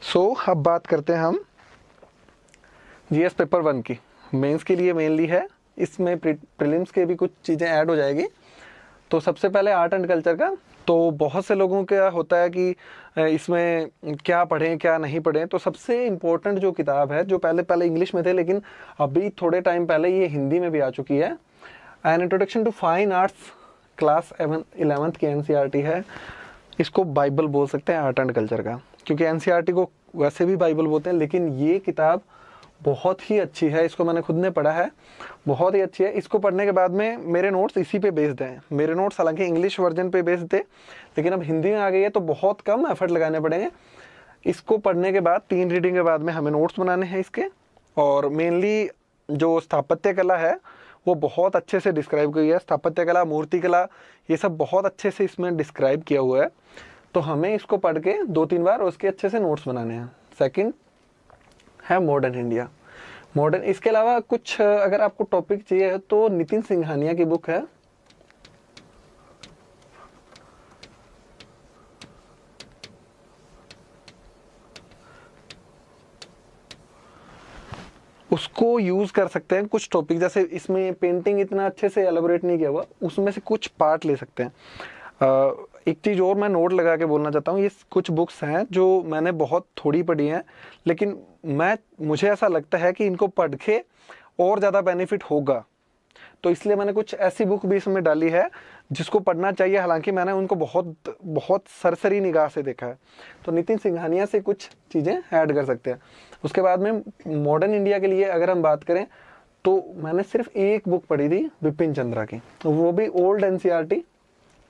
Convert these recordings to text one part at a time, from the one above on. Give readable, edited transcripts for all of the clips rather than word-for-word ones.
अब बात करते हैं हम जीएस पेपर 1 की। मेंस के लिए मेनली है, इसमें प्रीलिम्स के भी कुछ चीज़ें ऐड हो जाएगी। तो सबसे पहले आर्ट एंड कल्चर का, तो बहुत से लोगों का होता है कि इसमें क्या पढ़ें क्या नहीं पढ़ें। तो सबसे इम्पोर्टेंट जो किताब है, जो पहले पहले इंग्लिश में थे लेकिन अभी थोड़े टाइम पहले ये हिंदी में भी आ चुकी है, an introduction to fine arts class 11th की एनसीईआरटी है। इसको बाइबल बोल सकते हैं आर्ट एंड कल्चर का, क्योंकि एनसीईआरटी को वैसे भी बाइबल बोलते हैं, लेकिन ये किताब बहुत ही अच्छी है। इसको मैंने खुद ने पढ़ा है, बहुत ही अच्छी है। इसको पढ़ने के बाद में मेरे नोट्स इसी पे बेस्ड हैं। मेरे नोट्स हालांकि इंग्लिश वर्जन पे बेस्ड थे, लेकिन अब हिंदी में आ गई है तो बहुत कम एफर्ट लगाने पड़ेंगे। इसको पढ़ने के बाद 3 रीडिंग के बाद में हमें नोट्स बनाने हैं इसके। और मेनली जो स्थापत्य कला है वो बहुत अच्छे से डिस्क्राइब की है। स्थापत्य कला, मूर्ति कला, ये सब बहुत अच्छे से इसमें डिस्क्राइब किया हुआ है। तो हमें इसको पढ़ के 2-3 बार उसके अच्छे से नोट्स बनाने हैं। सेकंड है मॉडर्न इंडिया। मॉडर्न, इसके अलावा कुछ अगर आपको टॉपिक चाहिए तो नितिन सिंघानिया की बुक है, उसको यूज कर सकते हैं। कुछ टॉपिक जैसे इसमें पेंटिंग इतना अच्छे से एलेबोरेट नहीं किया हुआ, उसमें से कुछ पार्ट ले सकते हैं। एक चीज़ और मैं नोट लगा के बोलना चाहता हूँ, ये कुछ बुक्स हैं जो मैंने बहुत थोड़ी पढ़ी हैं, लेकिन मुझे ऐसा लगता है कि इनको पढ़ के और ज़्यादा बेनिफिट होगा, तो इसलिए मैंने कुछ ऐसी बुक भी इसमें डाली है जिसको पढ़ना चाहिए। हालांकि मैंने उनको बहुत बहुत सरसरी निगाह से देखा है। तो नितिन सिंघानिया से कुछ चीज़ें ऐड कर सकते हैं। उसके बाद में मॉडर्न इंडिया के लिए अगर हम बात करें तो मैंने सिर्फ एक बुक पढ़ी थी बिपिन चंद्रा की, वो भी ओल्ड एनसीईआरटी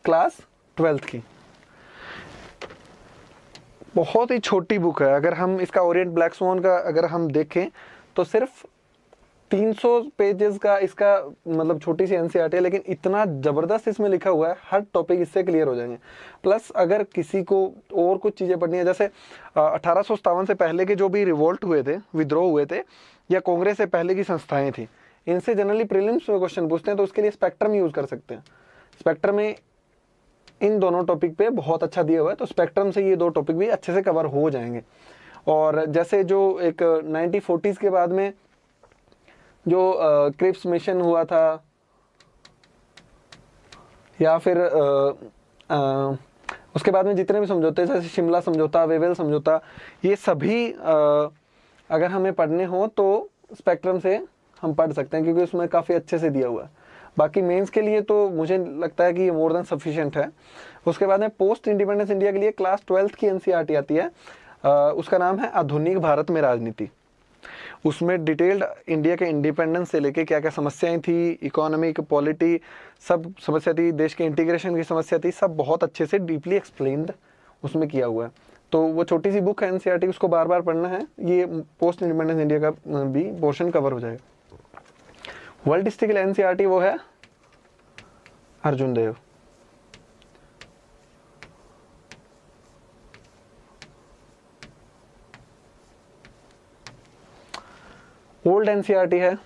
क्लास 12th की। बहुत ही छोटी बुक है। अगर हम इसका ओरिएंट ब्लैक स्वान का अगर हम देखें तो सिर्फ 300 पेजेस का इसका मतलब छोटी सी एनसीईआरटी है, लेकिन इतना ज़बरदस्त इसमें लिखा हुआ है, हर टॉपिक इससे क्लियर हो जाएंगे। प्लस अगर किसी को और कुछ चीज़ें पढ़नी है, जैसे 1857 से पहले के जो भी रिवोल्ट हुए थे, विद्रोह हुए थे, या कांग्रेस से पहले की संस्थाएं थी, इनसे जनरली प्रीलिम्स में क्वेश्चन पूछते हैं, तो उसके लिए स्पेक्ट्रम यूज़ कर सकते हैं। स्पेक्ट्रम में इन दोनों टॉपिक पे बहुत अच्छा दिया हुआ है, तो स्पेक्ट्रम से ये 2 टॉपिक भी अच्छे से कवर हो जाएंगे। और जैसे जो एक 1940s के बाद में जो क्रिप्स मिशन हुआ था, या फिर उसके बाद में जितने भी समझौते, जैसे शिमला समझौता, वेवेल समझौता, ये सभी अगर हमें पढ़ने हो तो स्पेक्ट्रम से हम पढ़ सकते हैं, क्योंकि उसमें काफ़ी अच्छे से दिया हुआ है। बाकी मेंस के लिए तो मुझे लगता है कि ये मोर देन सफिशिएंट है। उसके बाद में पोस्ट इंडिपेंडेंस इंडिया के लिए क्लास 12th की एनसीईआरटी आती है, उसका नाम है आधुनिक भारत में राजनीति। उसमें डिटेल्ड इंडिया के इंडिपेंडेंस से लेके क्या क्या समस्याएं थी, इकोनॉमिक, पॉलिटी, सब समस्या थी, देश के इंटीग्रेशन की समस्या थी, सब बहुत अच्छे से डीपली एक्सप्लेन्ड उसमें किया हुआ है। तो वो छोटी सी बुक है एनसीईआरटी, उसको बार बार पढ़ना है, ये पोस्ट इंडिपेंडेंस इंडिया का भी पोर्शन कवर हो जाएगा। वर्ल्ड हिस्ट्री के लिए एनसीईआरटी वो है अर्जुन देव। ओल्ड एनसीईआरटी है,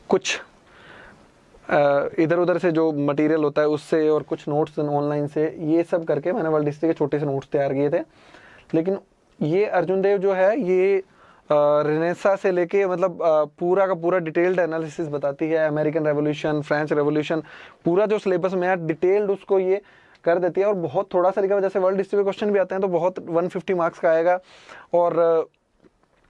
कुछ इधर उधर से जो मटेरियल होता है उससे और कुछ नोट्स ऑनलाइन से, ये सब करके मैंने वर्ल्ड हिस्ट्री के छोटे से नोट्स तैयार किए थे। लेकिन ये अर्जुन देव जो है, ये रेनेसा से लेके मतलब पूरा का पूरा डिटेल्ड एनालिसिस बताती है। अमेरिकन रेवोल्यूशन, फ्रेंच रेवोल्यूशन, पूरा जो सिलेबस में है डिटेल्ड उसको ये कर देती है। और बहुत थोड़ा सा लिखा हुआ, जैसे वर्ल्ड हिस्ट्री में क्वेश्चन भी आते हैं तो बहुत 150 मार्क्स का आएगा, और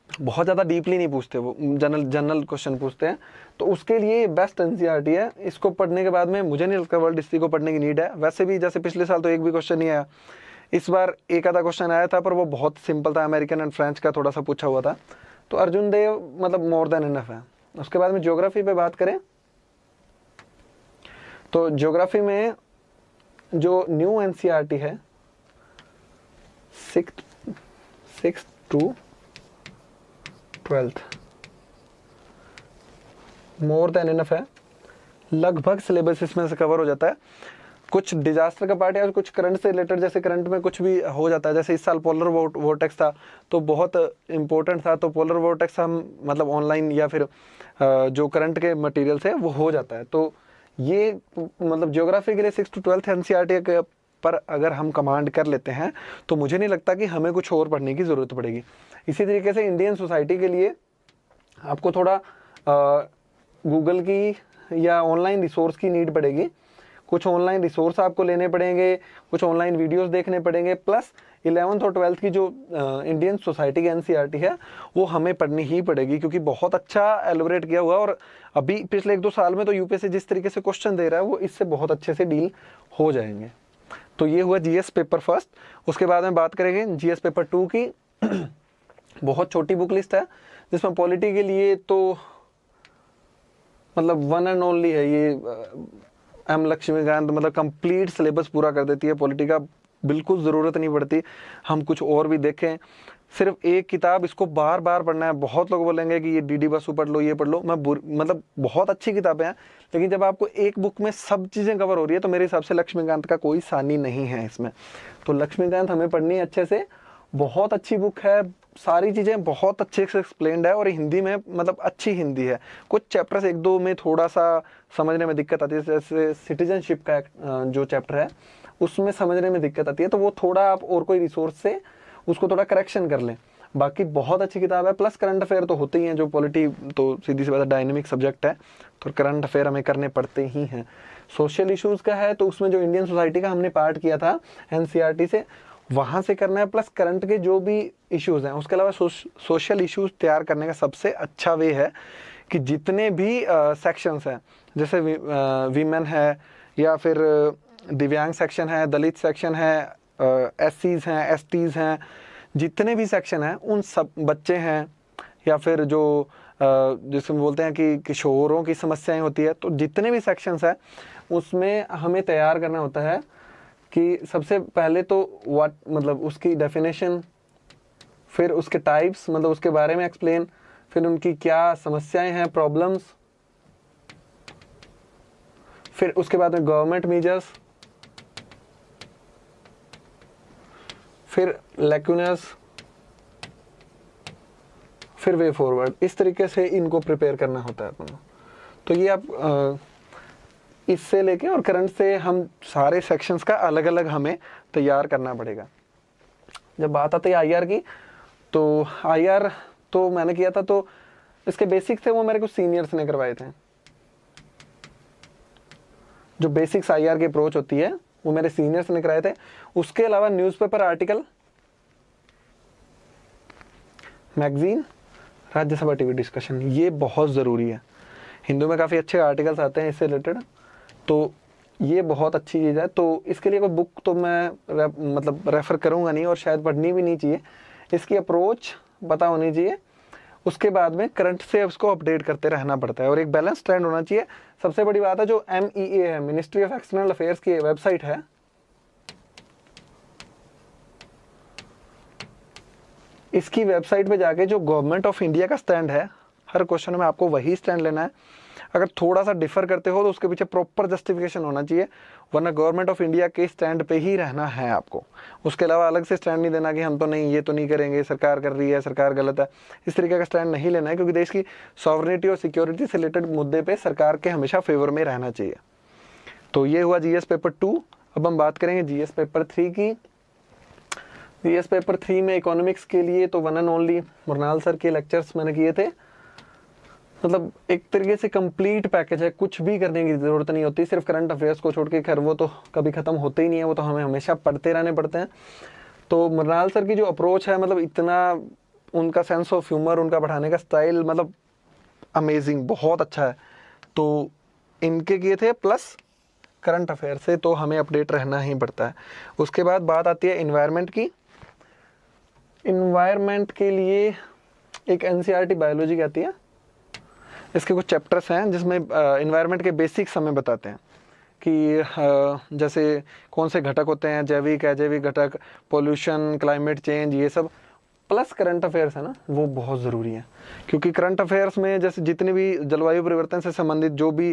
बहुत ज़्यादा डीपली नहीं पूछते, वो जनरल क्वेश्चन पूछते हैं। तो उसके लिए बेस्ट एनसीईआरटी है। इसको पढ़ने के बाद में मुझे नहीं लगता वर्ल्ड हिस्ट्री को पढ़ने की नीड है। वैसे भी जैसे पिछले साल तो एक भी क्वेश्चन नहीं आया, इस बार एक आधा क्वेश्चन आया था, पर वो बहुत सिंपल था, अमेरिकन एंड फ्रेंच का थोड़ा सा पूछा हुआ था। तो अर्जुन देव मतलब मोर देन इनफ है। उसके बाद में ज्योग्राफी पे बात करें तो ज्योग्राफी में जो न्यू एनसीईआरटी है 6th to 12th more than enough है। लगभग सिलेबस इसमें से कवर हो जाता है। कुछ डिजास्टर का पार्ट है, कुछ करंट से रिलेटेड, जैसे करंट में कुछ भी हो जाता है। जैसे इस साल पोलर वोर्टेक्स था तो बहुत इंपॉर्टेंट था, तो पोलर वोर्टेक्स हम मतलब ऑनलाइन या फिर जो करंट के मटेरियल से वो हो जाता है। तो ये मतलब ज्योग्राफी के लिए 6th to 12th एनसीईआरटी पर अगर हम कमांड कर लेते हैं तो मुझे नहीं लगता कि हमें कुछ और पढ़ने की ज़रूरत पड़ेगी। इसी तरीके से इंडियन सोसाइटी के लिए आपको थोड़ा गूगल की या ऑनलाइन रिसोर्स की नीड पड़ेगी। कुछ ऑनलाइन रिसोर्स आपको लेने पड़ेंगे, कुछ ऑनलाइन वीडियोस देखने पड़ेंगे, प्लस 11th और 12th की जो इंडियन सोसाइटी की एनसीईआरटी है वो हमें पढ़नी ही पड़ेगी, क्योंकि बहुत अच्छा एलोबरेट किया हुआ है। और अभी पिछले 1-2 साल में तो यूपीएससी जिस तरीके से क्वेश्चन दे रहा है वो इससे बहुत अच्छे से डील हो जाएंगे। तो ये हुआ जीएस पेपर फर्स्ट। उसके बाद में बात करेंगे जीएस पेपर 2 की। बहुत छोटी बुक लिस्ट है, जिसमें पॉलिटी के लिए तो मतलब वन एंड ओनली है ये एम लक्ष्मीकांत, मतलब कंप्लीट सिलेबस पूरा कर देती है पॉलिटी का। बिल्कुल ज़रूरत नहीं पड़ती हम कुछ और भी देखें, सिर्फ एक किताब इसको बार बार पढ़ना है। बहुत लोग बोलेंगे कि ये डीडी बसु पढ़ लो, ये पढ़ लो, मतलब बहुत अच्छी किताबें हैं, लेकिन जब आपको एक बुक में सब चीज़ें कवर हो रही है तो मेरे हिसाब से लक्ष्मीकांत का कोई सानी नहीं है इसमें। तो लक्ष्मीकांत हमें पढ़नी है अच्छे से, बहुत अच्छी बुक है, सारी चीज़ें बहुत अच्छे से एक्सप्लेन्ड है और हिंदी में मतलब अच्छी हिंदी है। कुछ चैप्टर्स 1-2 में थोड़ा सा समझने में दिक्कत आती है, जैसे सिटीजनशिप का जो चैप्टर है उसमें समझने में दिक्कत आती है, तो वो थोड़ा आप और कोई रिसोर्स से उसको थोड़ा करेक्शन कर लें। बाकी बहुत अच्छी किताब है। प्लस करंट अफेयर तो होते ही हैं, जो पॉलिटी तो सीधी सी बात है डायनेमिक सब्जेक्ट है, तो करंट अफेयर हमें करने पड़ते ही हैं। सोशल इश्यूज़ का है तो उसमें जो इंडियन सोसाइटी का हमने पार्ट किया था एनसीईआरटी से, वहाँ से करना है। प्लस करंट के जो भी इश्यूज़ हैं, उसके अलावा सोशल इश्यूज़ तैयार करने का सबसे अच्छा वे है कि जितने भी सेक्शंस हैं, जैसे वीमेन है या फिर दिव्यांग सेक्शन है, दलित सेक्शन है, एससीज हैं, एसटीज हैं, जितने भी सेक्शन हैं उन सब, बच्चे हैं या फिर जो जिसमें बोलते हैं कि किशोरों की समस्याएं होती है, तो जितने भी सेक्शंस हैं उसमें हमें तैयार करना होता है कि सबसे पहले तो व्हाट मतलब उसकी डेफिनेशन, फिर उसके टाइप्स मतलब उसके बारे में एक्सप्लेन, फिर उनकी क्या समस्याएं हैं, प्रॉब्लम्स, फिर उसके बाद में गवर्नमेंट मेजर्स, फिर लैक्यूनस, फिर वे फॉरवर्ड। इस तरीके से इनको प्रिपेयर करना होता है अपन को। तो ये आप इससे लेके और करंट से हम सारे सेक्शंस का अलग अलग हमें तैयार करना पड़ेगा। जब बात आती है आईआर की, तो आईआर तो मैंने किया था, तो इसके बेसिक्स थे वो मेरे कुछ सीनियर्स ने करवाए थे। जो बेसिक्स आईआर की अप्रोच होती है वो मेरे सीनियर्स ने कराए थे। उसके अलावा newspaper article, magazine, Rajya Sabha TV discussion, ये बहुत ज़रूरी है। हिंदू में काफ़ी अच्छे आर्टिकल्स आते हैं इससे रिलेटेड, तो ये बहुत अच्छी चीज़ है। तो इसके लिए कोई बुक तो मैं मतलब रेफ़र करूँगा नहीं और शायद पढ़नी भी नहीं चाहिए। इसकी अप्रोच पता होनी चाहिए, उसके बाद में करंट से उसको अपडेट करते रहना पड़ता है और एक बैलेंस ट्रेंड होना चाहिए। सबसे बड़ी बात है जो MEA है, मिनिस्ट्री ऑफ एक्सटर्नल अफेयर्स की वेबसाइट है, इसकी वेबसाइट पे जाके जो गवर्नमेंट ऑफ इंडिया का स्टैंड है, हर क्वेश्चन में आपको वही स्टैंड लेना है। अगर थोड़ा सा डिफर करते हो तो उसके पीछे प्रॉपर जस्टिफिकेशन होना चाहिए, वरना गवर्नमेंट ऑफ इंडिया के स्टैंड पे ही रहना है आपको। उसके अलावा अलग से स्टैंड नहीं देना कि हम तो नहीं, ये तो नहीं करेंगे, सरकार कर रही है, सरकार गलत है, इस तरीके का स्टैंड नहीं लेना है, क्योंकि देश की सॉवरेनिटी और सिक्योरिटी से रिलेटेड मुद्दे पर सरकार के हमेशा फेवर में रहना चाहिए। तो ये हुआ जीएस पेपर 2। अब हम बात करेंगे जीएस पेपर 3 की। जीएस पेपर 3 में इकोनॉमिक्स के लिए तो वन एंड ओनली मुरनाल सर के लेक्चर्स मैंने किए थे। मतलब एक तरीके से कंप्लीट पैकेज है, कुछ भी करने की ज़रूरत नहीं होती, सिर्फ करंट अफेयर्स को छोड़ के। खैर वो तो कभी ख़त्म होते ही नहीं है, वो तो हमें हमेशा पढ़ते रहने पड़ते हैं। तो मुरनाल सर की जो अप्रोच है, मतलब इतना उनका सेंस ऑफ ह्यूमर, उनका पढ़ाने का स्टाइल मतलब अमेजिंग, बहुत अच्छा है। तो इनके किए थे, प्लस करंट अफेयर से तो हमें अपडेट रहना ही पड़ता है। उसके बाद बात आती है इन्वायरमेंट की। इन्वायरमेंट के लिए एक एनसीईआरटी बायोलॉजी की आती है, इसके कुछ चैप्टर्स हैं जिसमें इन्वायरमेंट के बेसिक्स हमें बताते हैं कि जैसे कौन से घटक होते हैं, जैविक अजैविक घटक, पोल्यूशन, क्लाइमेट चेंज, ये सब। प्लस करंट अफेयर्स है ना, वो बहुत ज़रूरी है, क्योंकि करंट अफेयर्स में जैसे जितनी भी जलवायु परिवर्तन से संबंधित जो भी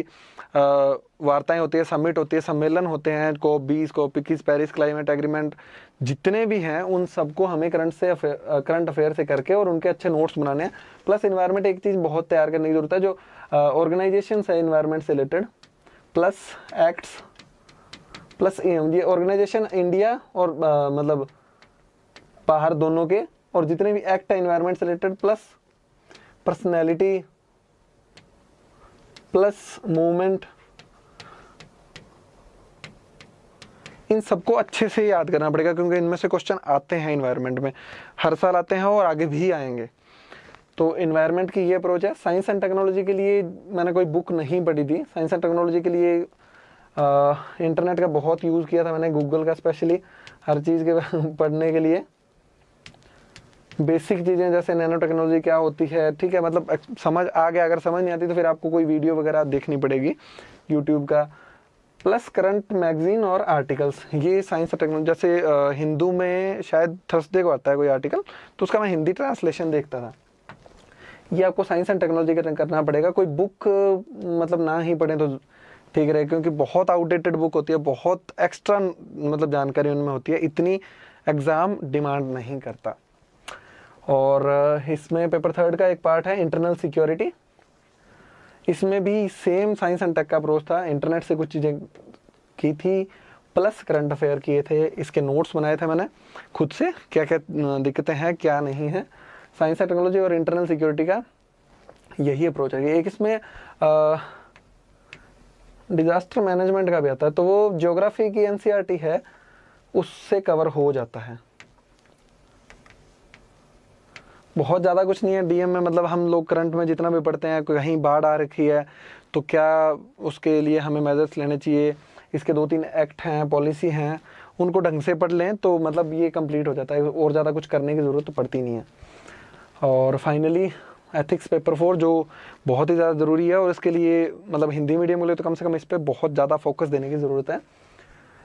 वार्ताएं होती है, समिट होती है, सम्मेलन होते हैं, COP20, COP21, Paris climate agreement, जितने भी हैं उन सबको हमें करंट अफेयर से करके और उनके अच्छे नोट्स बनाने हैं। प्लस इन्वायरमेंट एक चीज़ बहुत तैयार करने की जरूरत है, जो ऑर्गेनाइजेशन है इन्वायरमेंट से related, plus acts, plus M, ये ऑर्गेनाइजेशन इंडिया और मतलब बाहर दोनों के, और जितने भी एक्ट है इन्वायरमेंट से related, plus personality, plus movement, इन सबको अच्छे से याद करना पड़ेगा क्योंकि इनमें से क्वेश्चन आते हैं इन्वायरमेंट में, हर साल आते हैं और आगे भी आएंगे। तो इन्वायरमेंट की ये अप्रोच है। साइंस एंड टेक्नोलॉजी के लिए मैंने कोई बुक नहीं पढ़ी थी। साइंस एंड टेक्नोलॉजी के लिए इंटरनेट का बहुत यूज़ किया था मैंने, गूगल का स्पेशली, हर चीज़ के पढ़ने के लिए। बेसिक चीज़ें जैसे नैनो टेक्नोलॉजी क्या होती है, ठीक है, मतलब समझ आ गया। अगर समझ नहीं आती तो फिर आपको कोई वीडियो वगैरह देखनी पड़ेगी यूट्यूब का। प्लस करंट मैगजीन और आर्टिकल्स, ये साइंस और टेक्नोलॉजी। जैसे हिंदू में शायद थर्सडे को आता है कोई आर्टिकल, तो उसका मैं हिंदी ट्रांसलेशन देखता था। ये आपको साइंस एंड टेक्नोलॉजी का करना पड़ेगा। कोई बुक मतलब ना ही पढ़े तो ठीक रहे, क्योंकि बहुत आउटडेटेड बुक होती है, बहुत एक्स्ट्रा मतलब जानकारी उनमें होती है, इतनी एग्ज़ाम डिमांड नहीं करता। और इसमें पेपर थर्ड का एक पार्ट है इंटरनल सिक्योरिटी। इसमें भी सेम साइंस एंड टेक का अप्रोच था। इंटरनेट से कुछ चीज़ें की थी, प्लस करंट अफेयर किए थे। इसके नोट्स बनाए थे मैंने खुद से, क्या क्या दिक्कतें हैं क्या नहीं है। साइंस एंड टेक्नोलॉजी और इंटरनल सिक्योरिटी का यही अप्रोच है। एक इसमें डिज़ास्टर मैनेजमेंट का भी आता है, तो वो ज्योग्राफी की एनसीईआरटी है, उससे कवर हो जाता है। बहुत ज़्यादा कुछ नहीं है डीएम में। मतलब हम लोग करंट में जितना भी पढ़ते हैं, कहीं बाढ़ आ रखी है तो क्या उसके लिए हमें मेजर्स लेने चाहिए, इसके 2-3 एक्ट हैं, पॉलिसी हैं, उनको ढंग से पढ़ लें तो मतलब ये कंप्लीट हो जाता है, और ज़्यादा कुछ करने की ज़रूरत तो पड़ती नहीं है। और फाइनली एथिक्स पेपर 4 जो बहुत ही ज़्यादा ज़रूरी है, और इसके लिए मतलब हिंदी मीडियम के लिए तो कम से कम इस पर बहुत ज़्यादा फोकस देने की ज़रूरत है।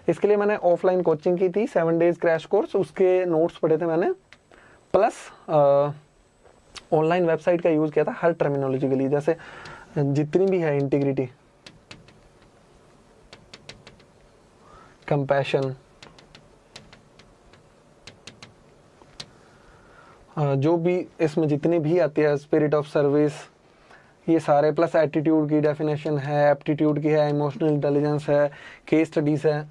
इसके लिए मैंने ऑफलाइन कोचिंग की थी, 7 डेज़ क्रैश कोर्स, उसके नोट्स पढ़े थे मैंने, प्लस ऑनलाइन वेबसाइट का यूज़ किया था हर टर्मिनोलॉजी के लिए। जैसे जितनी भी है, इंटीग्रिटी, कंपैशन, जो भी इसमें जितनी भी आती है, स्पिरिट ऑफ सर्विस, ये सारे, प्लस एटीट्यूड की डेफिनेशन है, एप्टीट्यूड की है, इमोशनल इंटेलिजेंस है, केस स्टडीज़ है,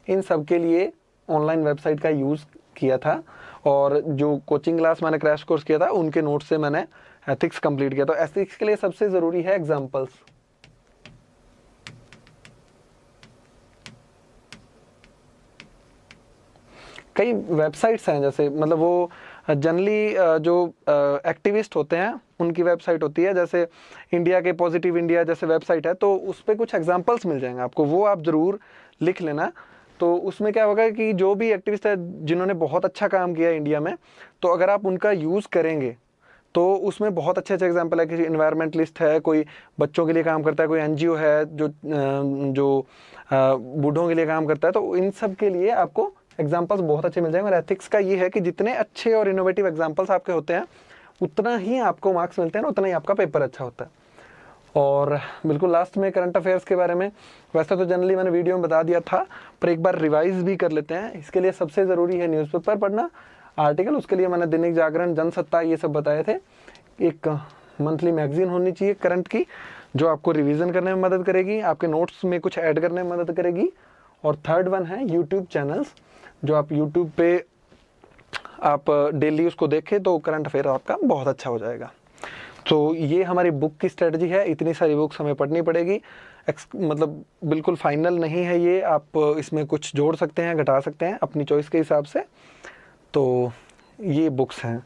इन सब के लिए ऑनलाइन वेबसाइट का यूज़ किया था। और जो कोचिंग क्लास मैंने क्रैश कोर्स किया था, उनके नोट्स से मैंने एथिक्स कंप्लीट किया। तो एथिक्स के लिए सबसे ज़रूरी है एग्जाम्पल्स। कई वेबसाइट्स हैं, जैसे मतलब वो जनरली जो एक्टिविस्ट होते हैं उनकी वेबसाइट होती है, जैसे इंडिया के पॉजिटिव इंडिया जैसे वेबसाइट है, तो उस पर कुछ एग्जांपल्स मिल जाएंगे आपको, वो आप ज़रूर लिख लेना। तो उसमें क्या होगा कि जो भी एक्टिविस्ट है जिन्होंने बहुत अच्छा काम किया इंडिया में, तो अगर आप उनका यूज़ करेंगे तो उसमें बहुत अच्छे अच्छे एग्जाम्पल है। किसी इन्वायरमेंटलिस्ट है, कोई बच्चों के लिए काम करता है, कोई एनजीओ है जो बूढ़ों के लिए काम करता है, तो इन सब के लिए आपको एग्जाम्पल्स बहुत अच्छे मिल जाएंगे। और एथिक्स का ये है कि जितने अच्छे और इनोवेटिव एग्जाम्पल्स आपके होते हैं, उतना ही आपको मार्क्स मिलते हैं, उतना ही आपका पेपर अच्छा होता है। और बिल्कुल लास्ट में करंट अफेयर्स के बारे में, वैसे तो जनरली मैंने वीडियो में बता दिया था, पर एक बार रिवाइज भी कर लेते हैं। इसके लिए सबसे ज़रूरी है न्यूज़पेपर पढ़ना, आर्टिकल, उसके लिए मैंने दैनिक जागरण, जनसत्ता, ये सब बताए थे। एक मंथली मैगजीन होनी चाहिए करंट की, जो आपको रिवीजन करने में मदद करेगी, आपके नोट्स में कुछ ऐड करने में मदद करेगी। और थर्ड वन है यूट्यूब चैनल्स, जो आप यूट्यूब पे आप डेली उसको देखें तो करंट अफेयर आपका बहुत अच्छा हो जाएगा। तो ये हमारी बुक की स्ट्रेटजी है। इतनी सारी बुक्स हमें पढ़नी पड़ेगी, मतलब बिल्कुल फाइनल नहीं है ये, आप इसमें कुछ जोड़ सकते हैं, घटा सकते हैं अपनी चॉइस के हिसाब से। तो ये बुक्स हैं।